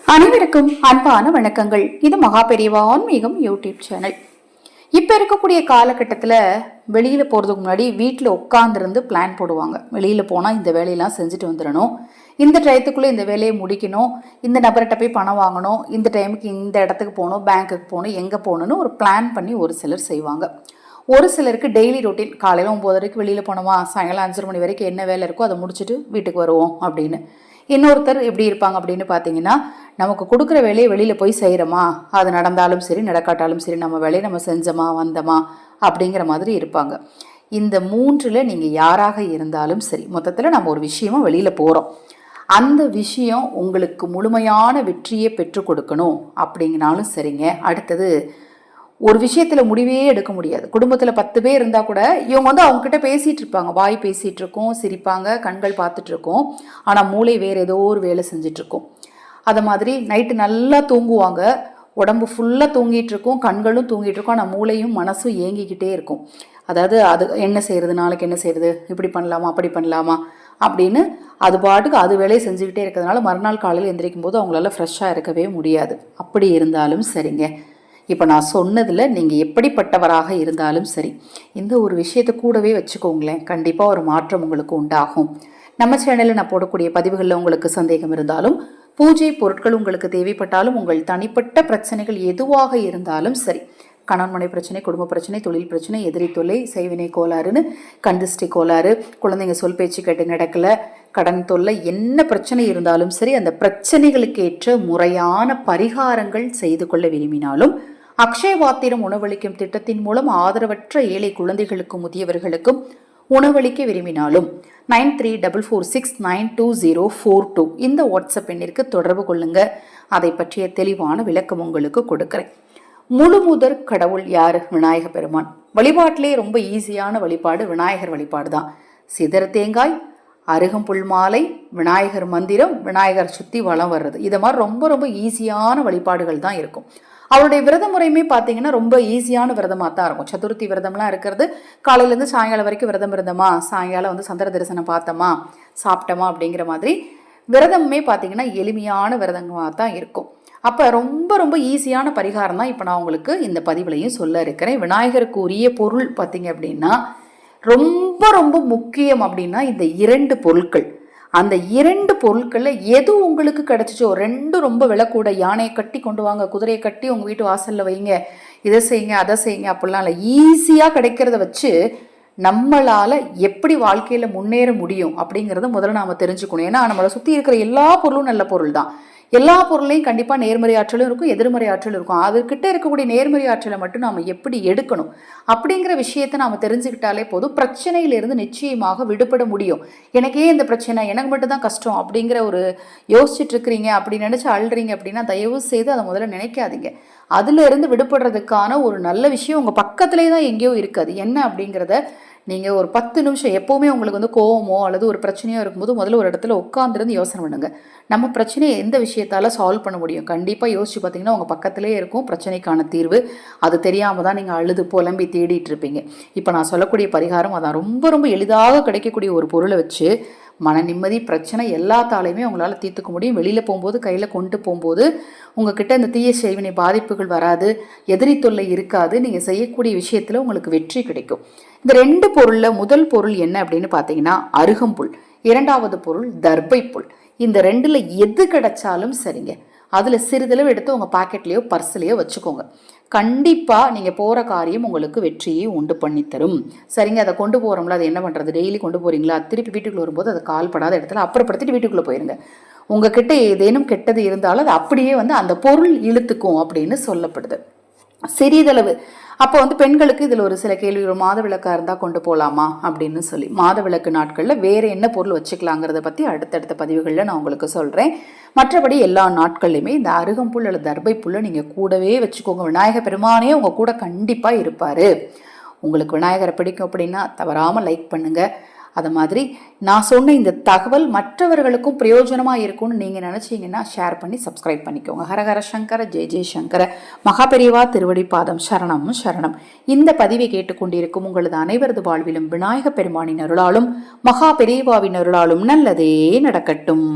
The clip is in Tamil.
அனைவருக்கும் அன்பான வணக்கங்கள். இது மகா பெரியவா ஆன்மீகம் யூடியூப் சேனல். இப்போ இருக்கக்கூடிய காலகட்டத்தில் வெளியில் போகிறதுக்கு முன்னாடி வீட்டில் உட்காந்துருந்து பிளான் போடுவாங்க. வெளியில் போனால் இந்த வேலையெல்லாம் செஞ்சுட்டு வந்துடணும், இந்த டயத்துக்குள்ளே இந்த வேலையை முடிக்கணும், இந்த நபர்கிட்ட போய் பணம் வாங்கணும், இந்த டைமுக்கு இந்த இடத்துக்கு போகணும், பேங்க்குக்கு போகணும், எங்கே போகணுன்னு ஒரு பிளான் பண்ணி ஒரு சிலர் செய்வாங்க. ஒரு சிலருக்கு டெய்லி ரொட்டீன், காலையில் 9 வரைக்கும் வெளியில் போனோமா, சாயங்காலம் 5 மணி வரைக்கும் என்ன வேலை இருக்கோ அதை முடிச்சுட்டு வீட்டுக்கு வருவோம் அப்படின்னு. இன்னொருத்தர் எப்படி இருப்பாங்க அப்படின்னு பார்த்தீங்கன்னா, நமக்கு கொடுக்குற வேலையை வெளியில் போய் செய்கிறோமா, அது நடந்தாலும் சரி நடக்காட்டாலும் சரி நம்ம வேலையை நம்ம செஞ்சோமா வந்தோமா அப்படிங்கிற மாதிரி இருப்பாங்க. இந்த மூன்றில் நீங்கள் யாராக இருந்தாலும் சரி, மொத்தத்தில் நம்ம ஒரு விஷயமா வெளியில் போகிறோம், அந்த விஷயம் உங்களுக்கு முழுமையான வெற்றியை பெற்றுக் கொடுக்கணும் அப்படிங்கனாலும் சரிங்க. அடுத்தது, ஒரு விஷயத்தில் முடிவே எடுக்க முடியாது. குடும்பத்தில் 10 பேர் இருந்தால் கூட இவங்க அவங்கக்கிட்ட பேசிகிட்டு இருப்பாங்க, வாய் பேசிகிட்டு இருக்கோம், சிரிப்பாங்க, கண்கள் பார்த்துட்ருக்கோம், ஆனால் மூளை வேறு ஏதோ ஒரு வேலை செஞ்சிட்ருக்கோம். அது மாதிரி நைட்டு நல்லா தூங்குவாங்க, உடம்பு ஃபுல்லாக தூங்கிட்டு இருக்கும், கண்களும் தூங்கிட்டு இருக்கும், ஆனால் மூளையும் மனசும் ஏங்கிக்கிட்டே இருக்கும். அதாவது அது என்ன செய்கிறது, நாளைக்கு என்ன செய்கிறது, இப்படி பண்ணலாமா அப்படி பண்ணலாமா அப்படின்னு அது பாட்டுக்கு அது வேலையை செஞ்சுக்கிட்டே இருக்கிறதுனால மறுநாள் காலையில் எந்திரிக்கும் போது அவங்களால ஃப்ரெஷ்ஷாக இருக்கவே முடியாது. அப்படி இருந்தாலும் சரிங்க, இப்போ நான் சொன்னதில் நீங்கள் எப்படிப்பட்டவராக இருந்தாலும் சரி, இந்த ஒரு விஷயத்தை கூடவே வச்சுக்கோங்களேன், கண்டிப்பாக ஒரு மாற்றம் உங்களுக்கு உண்டாகும். நம்ம சேனலில் நான் போடக்கூடிய பதிவுகளில் உங்களுக்கு சந்தேகம் இருந்தாலும், பூஜை பொருட்கள் உங்களுக்கு தேவைப்பட்டாலும், உங்கள் தனிப்பட்ட பிரச்சனைகள் எதுவாக இருந்தாலும் சரி, கணவன்மனை பிரச்சனை, குடும்ப பிரச்சனை, தொழில் பிரச்சனை, எதிரி தொல்லை, செய்வினை கோளாறுன்னு, கந்திஷ்டி கோளாறு, குழந்தைங்க சொல் பேச்சு கேட்டு நடக்கலை, கடன் தொல்லை, என்ன பிரச்சனை இருந்தாலும் சரி, அந்த பிரச்சனைகளுக்கு ஏற்ற முறையான பரிகாரங்கள் செய்து கொள்ள விரும்பினாலும், அக்ஷயபாத்திரம் உணவளிக்கும் திட்டத்தின் மூலம் ஆதரவற்ற ஏழை குழந்தைகளுக்கும் முதியவர்களுக்கும் உணவளிக்க விரும்பினாலும் 9344692042 இந்த வாட்ஸ்அப் எண்ணிற்கு தொடர்பு கொள்ளுங்க. அதை பற்றிய தெளிவான விளக்கம் உங்களுக்கு கொடுக்கிறேன். முழு முதற் கடவுள் யாரு? விநாயக பெருமான். வழிபாட்டிலே ரொம்ப ஈஸியான வழிபாடு விநாயகர் வழிபாடு தான். சிதற தேங்காய், அருகம்புல் மாலை, விநாயகர் மந்திரம், விநாயகர் சுத்தி வளம் வர்றது, இது மாதிரி ரொம்ப ரொம்ப ஈஸியான வழிபாடுகள் தான் இருக்கும். அவருடைய விரத முறையுமே பார்த்தீங்கன்னா ரொம்ப ஈஸியான விரதமாக தான் இருக்கும். சதுர்த்தி விரதம்லாம் இருக்கிறது, காலையிலேருந்து சாயங்காலம் வரைக்கும் விரதம் இருந்தோமா, சாயங்காலம் சந்திர தரிசனம் பார்த்தோமா, சாப்பிட்டோமா அப்படிங்கிற மாதிரி விரதமுமே பார்த்தீங்கன்னா எளிமையான விரதமாக தான் இருக்கும். அப்போ ரொம்ப ரொம்ப ஈஸியான பரிகாரம் தான் இப்போ நான் உங்களுக்கு இந்த பதிவுலையும் சொல்ல இருக்கிறேன். விநாயகருக்கு உரிய பொருள் பார்த்தீங்க அப்படின்னா ரொம்ப ரொம்ப முக்கியம் அப்படின்னா இந்த 2 பொருட்கள். அந்த 2 பொருட்களில் எது உங்களுக்கு கிடச்சிச்சோ, 2 ரொம்ப விலை கூட, யானையை கட்டி கொண்டு வாங்க, குதிரையை கட்டி உங்கள் வீட்டு வாசலில் வைங்க, இதை செய்யுங்க அதை செய்யுங்க அப்படிலாம் இல்லை, ஈஸியாக கிடைக்கிறத வச்சு நம்மளால் எப்படி வாழ்க்கையில் முன்னேற முடியும் அப்படிங்கிறத முதல்ல நாம் தெரிஞ்சுக்கணும். ஏன்னா நம்மளை சுற்றி இருக்கிற எல்லா பொருளும் நல்ல பொருள் தான். எல்லா பொருளையும் கண்டிப்பாக நேர்மறை ஆற்றலும் இருக்கும், எதிர்மறை ஆற்றலும் இருக்கும். அதுக்கிட்ட இருக்கக்கூடிய நேர்மறை ஆற்றலை மட்டும் நாம் எப்படி எடுக்கணும் அப்படிங்கிற விஷயத்தை நாம் தெரிஞ்சுக்கிட்டாலே போதும், பிரச்சனையிலிருந்து நிச்சயமாக விடுபட முடியும். எனக்கே இந்த பிரச்சனை, எனக்கு மட்டும்தான் கஷ்டம் அப்படிங்கிற ஒரு யோசிச்சுட்டு இருக்கிறீங்க, அப்படி நினச்சி அழுறீங்க அப்படின்னா தயவு செய்து அதை முதல்ல நினைக்காதீங்க. அதிலிருந்து விடுபடுறதுக்கான ஒரு நல்ல விஷயம் உங்கள் பக்கத்துலேயே தான் எங்கேயோ இருக்காது. என்ன அப்படிங்கிறத நீங்கள் ஒரு 10 நிமிஷம், எப்போவுமே உங்களுக்கு கோவமோ அல்லது ஒரு பிரச்சனையோ இருக்கும்போது முதல்ல ஒரு இடத்துல உட்காந்துருந்து யோசனை பண்ணுங்க, நம்ம பிரச்சனையை எந்த விஷயத்தால் சால்வ் பண்ண முடியும். கண்டிப்பாக யோசிச்சு பார்த்தீங்கன்னா உங்கள் பக்கத்துலேயே இருக்கும் பிரச்சனைக்கான தீர்வு. அது தெரியாமல் தான் நீங்கள் அழுது புலம்பி தேடிட்டு இருப்பீங்க. இப்போ நான் சொல்லக்கூடிய பரிகாரம் அதான். ரொம்ப ரொம்ப எளிதாக கிடைக்கக்கூடிய ஒரு பொருளை வச்சு மன நிம்மதி, பிரச்சனை எல்லாத்தாலையுமே உங்களால் தீர்த்துக்க முடியும். வெளியில் போகும்போது கையில் கொண்டு போகும்போது உங்ககிட்ட இந்த தீய செய்வினை பாதிப்புகள் வராது, எதிரி தொல்லை இருக்காது, நீங்கள் செய்யக்கூடிய விஷயத்தில் உங்களுக்கு வெற்றி கிடைக்கும். இந்த 2 பொருளில் முதல் பொருள் என்ன அப்படின்னு பார்த்தீங்கன்னா அருகம்புல், 2வது பொருள் தர்பை புல். இந்த 2ல் எது கிடைச்சாலும் சரிங்க, அதில் சிறிதளவு எடுத்து உங்கள் பாக்கெட்லேயோ பர்ஸ்லேயோ வச்சுக்கோங்க. கண்டிப்பாக நீங்கள் போகிற காரியம் உங்களுக்கு வெற்றியை உண்டு பண்ணித்தரும். சரிங்க, அதை கொண்டு போகிறோம்ல, அது என்ன பண்ணுறது, டெய்லி கொண்டு போகிறீங்களா, திருப்பி வீட்டுக்குள்ளே வரும்போது அதை கால்படாத இடத்துல அப்புறப்படுத்திட்டு வீட்டுக்குள்ளே போயிருங்க. உங்ககிட்ட ஏதேனும் கெட்டது இருந்தாலும் அது அப்படியே அந்த பொருள் இழுத்துக்கும் அப்படின்னு சொல்லப்படுது. சிறிதளவு அப்போ பெண்களுக்கு இதில் ஒரு சில கேள்வி, ஒரு மாத விளக்காக இருந்தால் கொண்டு போகலாமா அப்படின்னு சொல்லி, மாத விளக்கு நாட்களில் வேறு என்ன பொருள் வச்சுக்கலாங்கிறத பற்றி அடுத்தடுத்த பதிவுகளில் நான் உங்களுக்கு சொல்கிறேன். மற்றபடி எல்லா நாட்கள்லையுமே இந்த அருகம்புல் அல்லது தர்பை புல்லை நீங்கள் கூடவே வச்சுக்கோங்க. விநாயக பெருமானே உங்கள் கூட கண்டிப்பாக இருப்பார். உங்களுக்கு விநாயகரை பிடிக்கும் அப்படின்னா தவறாமல் லைக் பண்ணுங்கள். அது மாதிரி நான் சொன்ன இந்த தகவல் மற்றவர்களுக்கும் பிரயோஜனமாக இருக்கும்னு நீங்கள் நினச்சிங்கன்னா ஷேர் பண்ணி சப்ஸ்கிரைப் பண்ணிக்கோங்க. ஹரஹர சங்கர, ஜெய ஜெய சங்கர, மகாபெரிவா திருவடி பாதம் சரணம் சரணம். இந்த பதிவை கேட்டுக்கொண்டிருக்கும் உங்களது அனைவரது வாழ்விலும் விநாயக பெருமானின் அருளாலும் மகாபெரிவாவின் அருளாலும் நல்லதே நடக்கட்டும்.